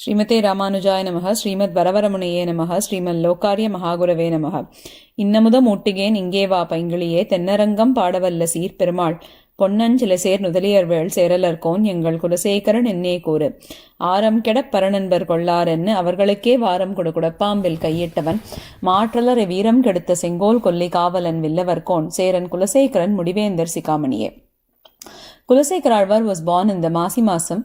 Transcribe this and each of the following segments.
ஸ்ரீமதே ராமானுஜாய நமக. ஸ்ரீமத் வரவரமுனையே நமக. ஸ்ரீமத் லோகாரிய மகாகுரவே நமக. இன்னமுதம் ஊட்டுகேன் இங்கே வா பைங்கிளியே தென்னரங்கம் பாடவல்ல சீர் பெருமாள் பொன்னஞ்சிலசேர் நுதலியர்வேள் சேரலர்கோன் எங்கள் குலசேகரன் என்னே கூறு ஆரம் கெடப் பரநண்பர் கொள்ளாரென்னு அவர்களுக்கே வாரம் குடப்பாம்பில் கையிட்டவன் மாற்றலரை வீரம் கெடுத்த செங்கோல் கொல்லி காவலன் வில்லவர்கோன் Cheran Kulasekaran முடிவேந்தர் சிகாமணியே. Kulasekara Azhvar was born in the Masi Masam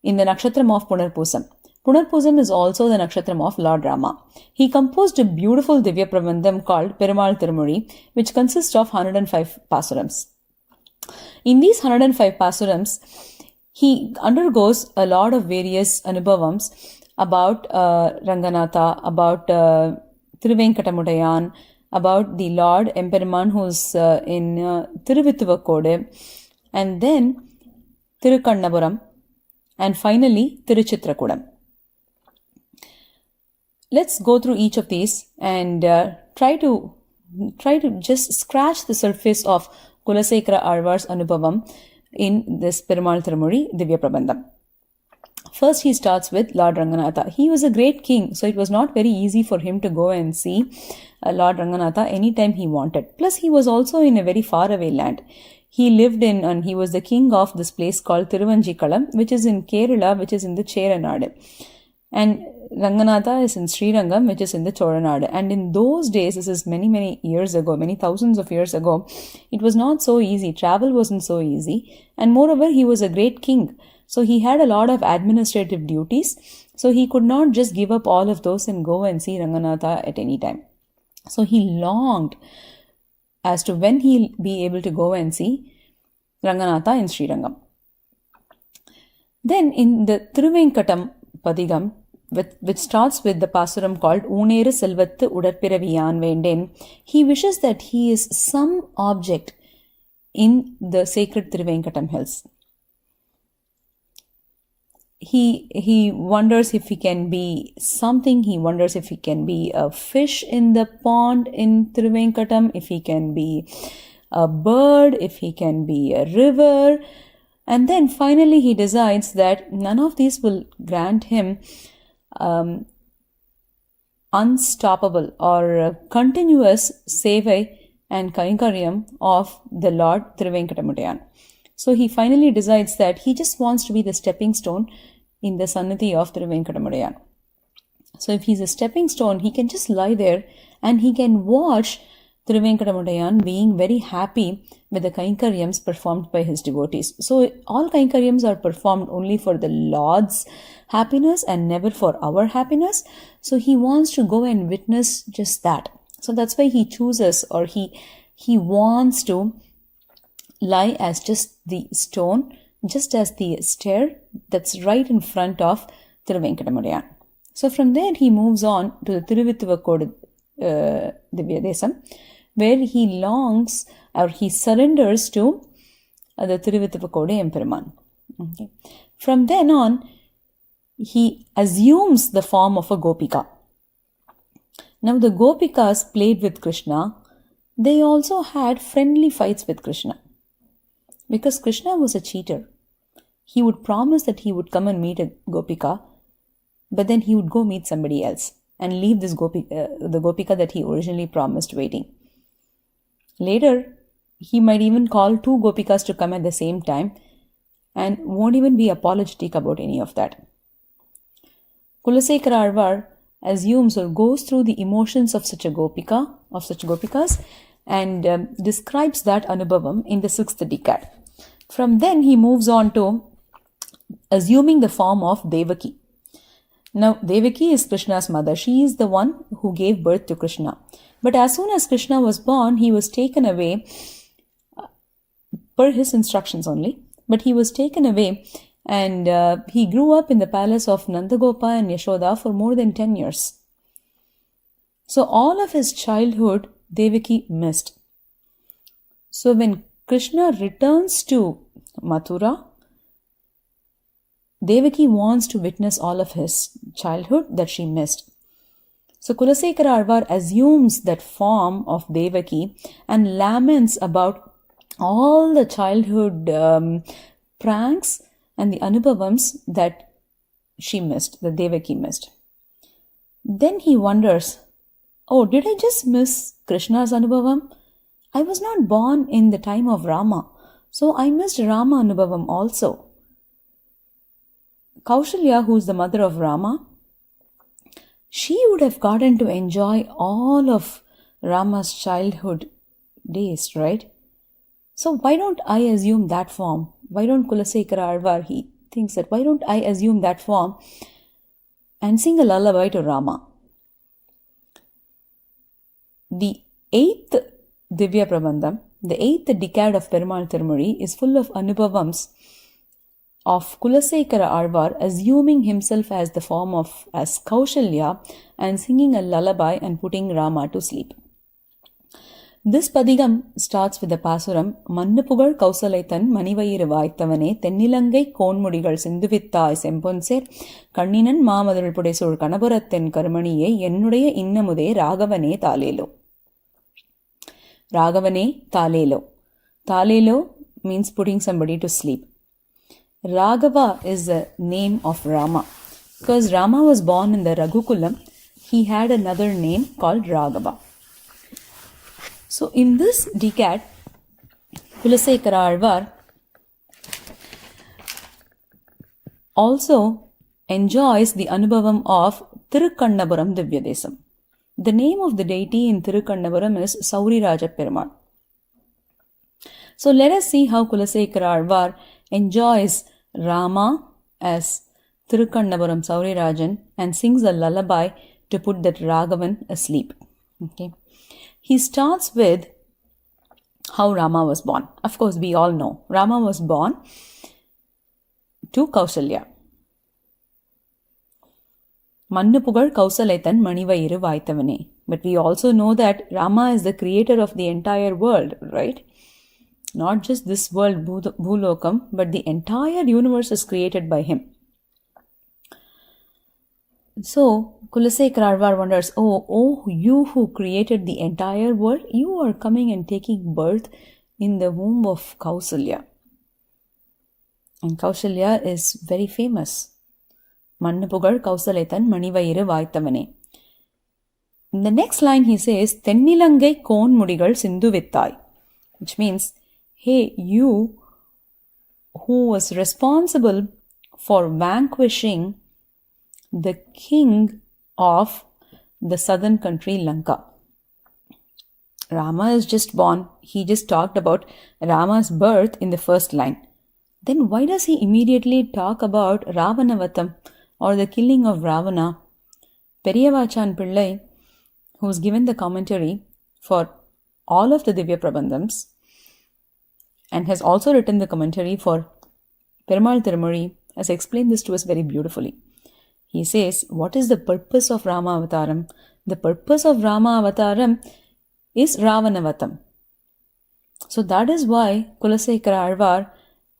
in the Nakshatram of Punarpusam. Punarpusam is also the Nakshatram of Lord Rama. He composed a beautiful Divya Prabandham called Perumal Tirumuri, which consists of 105 pasurams. In these 105 pasurams, he undergoes a lot of various anubhavams about Ranganatha, about Thiruvenkatamudayan, about the Lord Emperuman who is in Thiruvittuvakkode, and then Thirukannapuram, and finally Tiruchitrakudam. Let's go through each of these and try to just scratch the surface of Kulasekara Azhvar's Anubhavam in this Perumal Tirumuri Divya Prabandham. First, he starts with Lord Ranganatha. He was a great king, so it was not very easy for him to go and see Lord Ranganatha anytime he wanted. Plus, he was also in a very far away land. He lived in, and he was the king of this place called Thiruvanjikalam, which is in Kerala, which is in the Cheranadu. And Ranganatha is in Srirangam, which is in the Choranadu. And in those days, this is many years ago, many thousands of years ago, it was not so easy. Travel wasn't so easy. And moreover, he was a great king. So he had a lot of administrative duties. So he could not just give up all of those and go and see Ranganatha at any time. So he longed as to when he'll be able to go and see Ranganatha in Srirangam. Then in the Thiruvenkatam Padigam, which starts with the pasuram called Ooneru Selvattu Udarpiraviyan Venden, he wishes that he is some object in the sacred Thiruvenkatam hills. He wonders if he can be something. He wonders if he can be a fish in the pond in Thiruvenkatam, if he can be a bird, if he can be a river. And then finally he decides that none of these will grant him unstoppable or continuous sevai and kainkaryam of the Lord Thiruvenkatamudayan. So he finally decides that he just wants to be the stepping stone in the Sannidhi of Thiruvenkatamudayan. So if he's a stepping stone, he can just lie there and he can watch Thiruvenkatamudayan being very happy with the kainkaryams performed by his devotees. So all kainkaryams are performed only for the Lord's happiness and never for our happiness. So he wants to go and witness just that. So that's why he chooses, or he wants to lie as just the stone, just as the stair that's right in front of Thiruvenkatamudayan. So from there he moves on to the Thiruvittuvakkode Divya Desam, where he longs or he surrenders to the Thiruvittuvakkode Emperuman. Okay. From then on, he assumes the form of a Gopika. Now the Gopikas played with Krishna. They also had friendly fights with Krishna. Because Krishna was a cheater. He would promise that he would come and meet a Gopika, but then he would go meet somebody else and leave this the Gopika that he originally promised waiting. Later, he might even call two Gopikas to come at the same time and won't even be apologetic about any of that. Kulasekara Azhvar assumes or goes through the emotions of such Gopikas, and describes that Anubhavam in the 6th decade. From then he moves on to assuming the form of Devaki. Now Devaki is Krishna's mother. She is the one who gave birth to Krishna. But as soon as Krishna was born, he was taken away per his instructions only. But he was taken away and he grew up in the palace of Nandagopa and Yashoda for more than 10 years. So all of his childhood Devaki missed. So when Krishna returns to Mathura, Devaki wants to witness all of his childhood that she missed. So Kulasekara Azhvar assumes that form of Devaki and laments about all the childhood pranks and the anubhavams that she missed, that Devaki missed. Then he wonders, oh, did I just miss Krishna's Anubhavam? I was not born in the time of Rama, so I missed Rama Anubhavam also. Kaushalya, who is the mother of Rama, she would have gotten to enjoy all of Rama's childhood days, right? So why don't I assume that form? Why don't Kulasekara Azhvar, he thinks that, why don't I assume that form and sing a lullaby to Rama? The 8th Divya Prabandham, the 8th decade of Perumal Tirumozhi, is full of anubhavams of Kulasekara Azhvar assuming himself as the form of as Kaushalya and singing a lullaby and putting Rama to sleep. This padigam starts with the pasuram Mannupugal Kausalaitan Manivairu Vaithavane Tennilangai Konmudigal Sindhuvittai Semponser Kanninan Maamaduril Pudesur Kanapurathen Karmaniye Ennudaya Innamude Raghavanae Thaalelo. Raghavanae Thaalelo. Thaalelo means putting somebody to sleep. Raghava is the name of Rama. Because Rama was born in the Raghukulam, he had another name called Raghava. So in this decade, Kulasekara Azhvar also enjoys the Anubhavam of Thirukannapuram Divyadesam. The name of the deity in Thirukannapuram is Sauriraja Perumal. So let us see how Kulasekara Azhvar enjoys Rama as Thirukannapuram Saurirajan and sings a lullaby to put that Raghavan asleep. Okay. He starts with how Rama was born. Of course, we all know Rama was born to Kausalya. Mannupugal Kausalaitan Manivairu Vaithavane. But we also know that Rama is the creator of the entire world, right? Not just this world, Bhulokam, but the entire universe is created by him. So, Kulasekara Azhvar wonders, oh, you who created the entire world, you are coming and taking birth in the womb of Kausalya. And Kaushalya is very famous. Mannupugal Kausalaitan Manivairu Vaithavane. In the next line he says, Tennilangai Konmudigal Sindhuvittai, which means, hey, you who was responsible for vanquishing the king of the southern country Lanka. Rama is just born. He just talked about Rama's birth in the first line. Then why does he immediately talk about Ravanavatam or the killing of Ravana? Periyavachan Pillai, who's given the commentary for all of the Divya Prabandhams and has also written the commentary for Perumal Tirumozhi, has explained this to us very beautifully. He says, what is the purpose of Rama Avataram? The purpose of Rama Avataram is Ravanavatam. So that is why Kulasekara Azhvar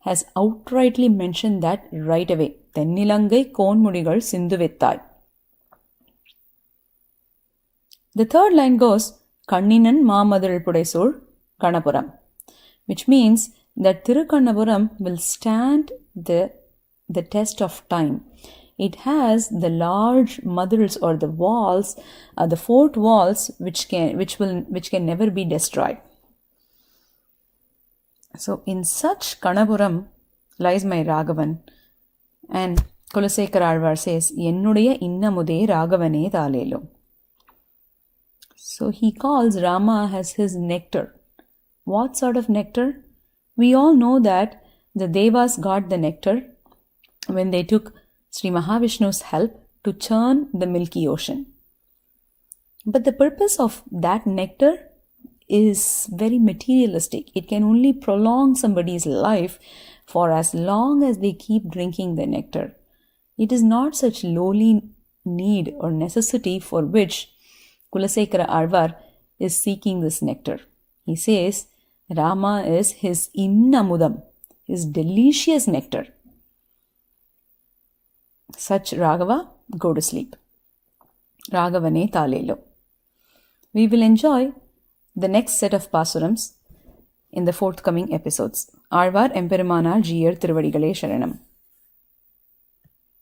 has outrightly mentioned that right away. Tennilangai Konmudigal Sindhuvittai. The third line goes, Kanninan Maamaduril Pudesur Kanapuram, which means that Thirukannapuram will stand the test of time. It has the large madrils or the walls, the fort walls, which can never be destroyed. So in such Kanapuram lies my Raghavan, and Kulasekara Azhvar says, Ennudaya Innamude Raghavanae Thaalelo. So he calls Rama as his nectar. What sort of nectar? We all know that the Devas got the nectar when they took Sri Mahavishnu's help to churn the Milky Ocean. But the purpose of that nectar is very materialistic. It can only prolong somebody's life for as long as they keep drinking the nectar. It is not such lowly need or necessity for which Kulasekara Azhvar is seeking this nectar. He says Rama is his innamudam, his delicious nectar. Such Raghava, go to sleep. Raghavanae Thaalelo. We will enjoy the next set of pasurams in the forthcoming episodes. Azhvar Emperumanar Jiyar Tiruvadigalai Sharanam.